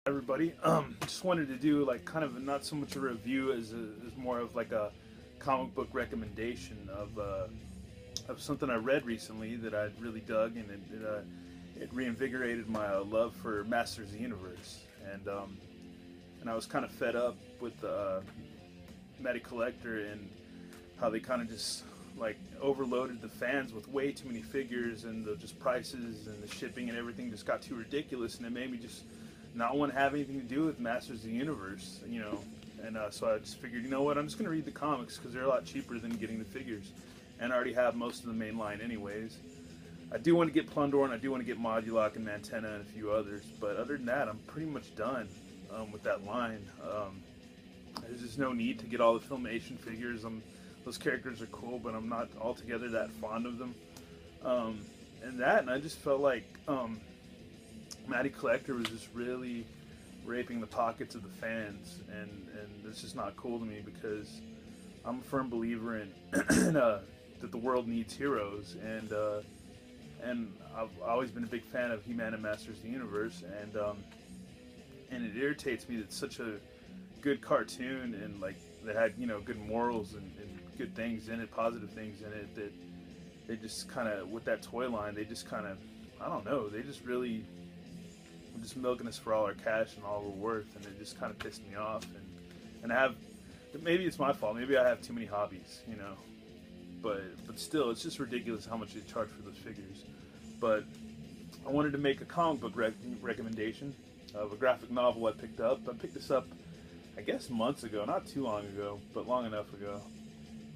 Everybody. Just wanted to do like kind of not so much a review as more of like a comic book recommendation of something I read recently that I really dug, and it reinvigorated my love for Masters of the Universe, and I was kind of fed up with Matty Collector and how they kind of just like overloaded the fans with way too many figures, and the just prices and the shipping and everything just got too ridiculous, and it made me just not want to have anything to do with Masters of the Universe, you know. And so I just figured, you know what, I'm just going to read the comics because they're a lot cheaper than getting the figures. And I already have most of the main line anyways. I do want to get Plundor, and I do want to get Modulok and Mantenna and a few others. But other than that, I'm pretty much done with that line. There's just no need to get all the Filmation figures. Those characters are cool, but I'm not altogether that fond of them. And I just felt like Matty Collector was just really raping the pockets of the fans, and it's just not cool to me because I'm a firm believer in that the world needs heroes, and I've always been a big fan of He-Man and Masters of the Universe, and it irritates me that it's such a good cartoon and like that had good morals and good things in it, positive things in it, that they just kind of with that toy line they just kind of I don't know, they just really just milking us for all our cash and all we're worth, and it just kind of pissed me off. And I have, maybe it's my fault, maybe I have too many hobbies, but still, it's just ridiculous how much they charge for those figures. But I wanted to make a comic book recommendation of a graphic novel I picked up. I picked this up, I guess, months ago, not too long ago, but long enough ago.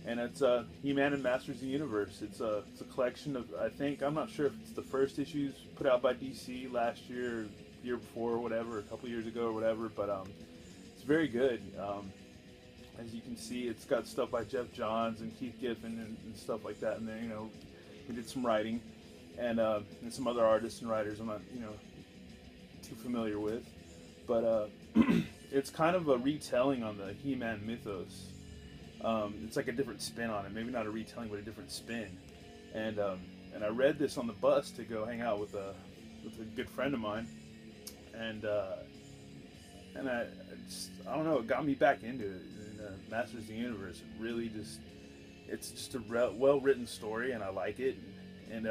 And it's He-Man and Masters of the Universe. It's a collection of, I'm not sure if it's the first issues put out by DC last year, or year before, or whatever, a couple years ago or whatever, but it's very good. As you can see, it's got stuff by Jeff Johns and Keith Giffen and stuff like that, and then he did some writing, and some other artists and writers I'm not too familiar with, but it's kind of a retelling on the He-Man mythos. It's like a different spin on it, maybe not a retelling, but a different spin, and I read this on the bus to go hang out with a good friend of mine, and I don't know, it got me back into it. Masters of the Universe, it really it's just a well written story, and I like it, and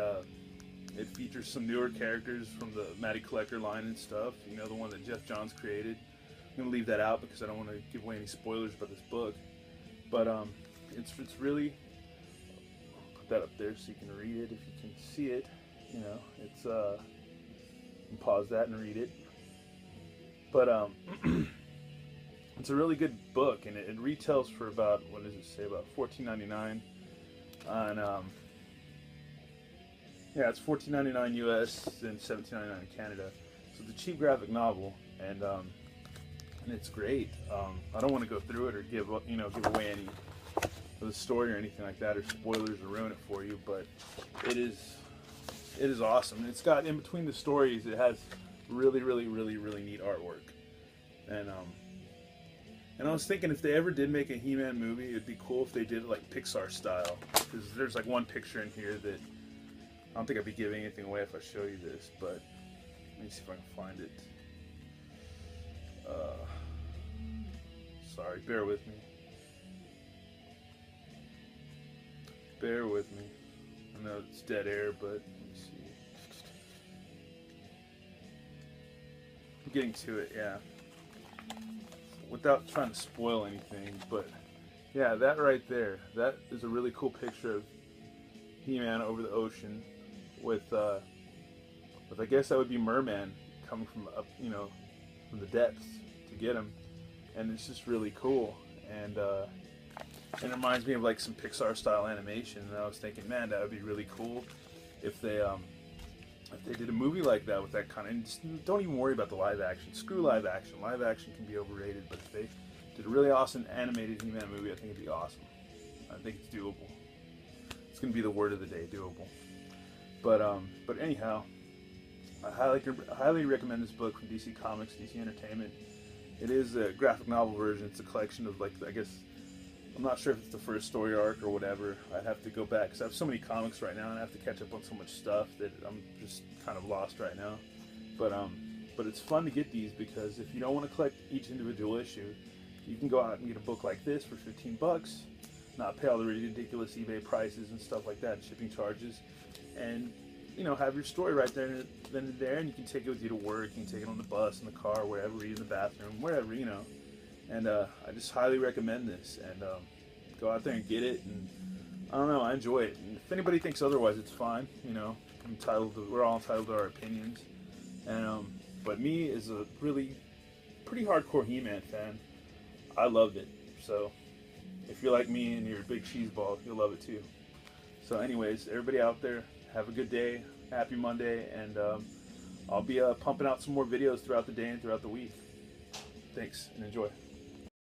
it features some newer characters from the Matty Collector line and stuff, the one that Jeff Johns created. I'm going to leave that out because I don't want to give away any spoilers about this book, but it's really, put that up there so you can read it if you can see it. It's you can pause that and read it, but it's a really good book, and it retails for about, what does it say, about $14.99 on yeah, it's $14.99 US and $17.99 in Canada. So it's a cheap graphic novel, and it's great. I don't want to go through it or give away any of the story or anything like that, or spoilers, or ruin it for you, but it is awesome. It's got, in between the stories, it has really neat artwork, and I was thinking, if they ever did make a He-Man movie, it'd be cool if they did it like Pixar style, because there's like one picture in here that I don't think I'd be giving anything away if I show you this, but let me see if I can find it. Sorry, bear with me. Bear with me. I know it's dead air, but let me see. I'm getting to it, yeah. Without trying to spoil anything, but yeah, that right there, that is a really cool picture of He-Man over the ocean with I guess that would be Merman coming from up, from the depths to get him, and it's just really cool, and it reminds me of like some Pixar style animation, and I was thinking, man, that would be really cool if they did a movie like that with that kind of, and just don't even worry about the live action. Screw live action. Live action can be overrated, but if they did a really awesome animated He-Man movie, I think it'd be awesome. I think it's doable. It's going to be the word of the day, doable. But anyhow, I highly recommend this book from DC Comics, DC Entertainment. It is a graphic novel version. It's a collection of, like, I guess, I'm not sure if it's the first story arc or whatever. I'd have to go back because I have so many comics right now, and I have to catch up on so much stuff that I'm just kind of lost right now. But But it's fun to get these because if you don't want to collect each individual issue, you can go out and get a book like this for 15 bucks, not pay all the ridiculous eBay prices and stuff like that, shipping charges, and have your story right there and there, and you can take it with you to work, you can take it on the bus, in the car, wherever, in the bathroom, wherever, And I just highly recommend this, and go out there and get it, and I don't know, I enjoy it. And if anybody thinks otherwise, it's fine, we're all entitled to our opinions, and but me, as a really pretty hardcore He-Man fan, I loved it. So if you're like me and you're a big cheeseball, you'll love it too. So anyways, everybody out there, have a good day, happy Monday, and I'll be pumping out some more videos throughout the day and throughout the week. Thanks, and enjoy.